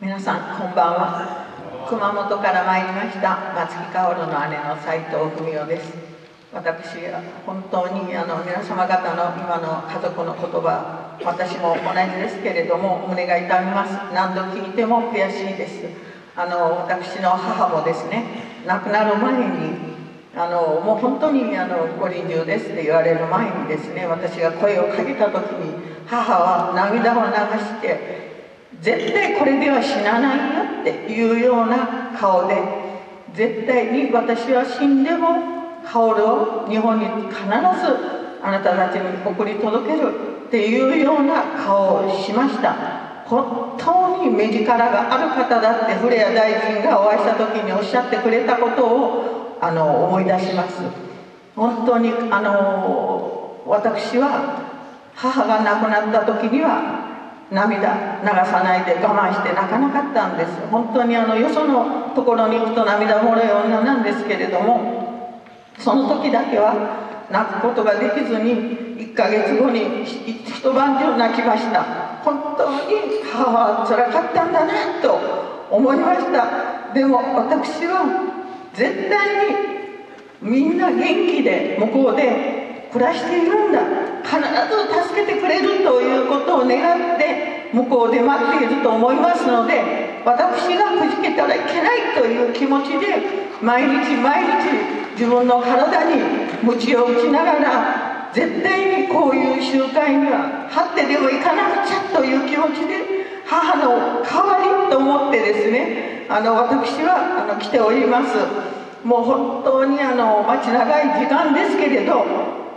皆さんこんばんは。熊本から参りました松木薫の姉の斉藤文代です。私は本当に皆様方の今の家族の言葉、私も同じですけれども胸が痛みます。何度聞いても悔しいです。私の母もですね、亡くなる前にもう本当にご臨終ですって言われる前にですね、私が声をかけた時に母は涙を流して絶対これでは死なないよっていうような顔で、絶対に私は死んでも薫を日本に必ずあなたたちに送り届けるっていうような顔をしました。本当に目力がある方だって古谷大臣がお会いした時におっしゃってくれたことを思い出します。本当に私は母が亡くなった時には涙流さないで我慢して泣かなかったんです。本当によそのところに行くと涙もろい女なんですけれども、その時だけは泣くことができずに1ヶ月後に一晩中泣きました。本当に母は辛かったんだなと思いました。でも私は絶対にみんな元気で向こうで暮らしているんだ、必ず助けてくれるということを願って向こうで待っていると思いますので、私がくじけたらいけないという気持ちで毎日毎日自分の体に鞭を打ちながら、絶対にこういう集会には張ってでも行かなくちゃという気持ちで母の代わりと思ってですね、私は来ております。もう本当に待ち長い時間ですけれど、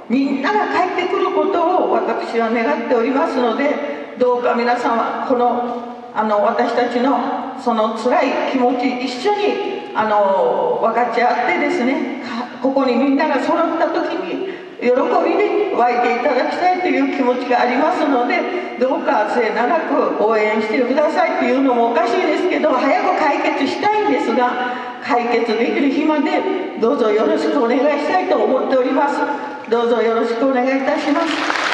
みんなが帰ってくることを私は願っておりますので、どうか皆様この私たちのその辛い気持ち一緒に分かち合ってですね、ここにみんなが揃った時に喜びで湧いていただきたいという気持ちがありますので、どうか末永く応援してくださいというのもおかしいですけど、早く解決したいんですが、解決できる日までどうぞよろしくお願いしたいと思っております。どうぞよろしくお願いいたします。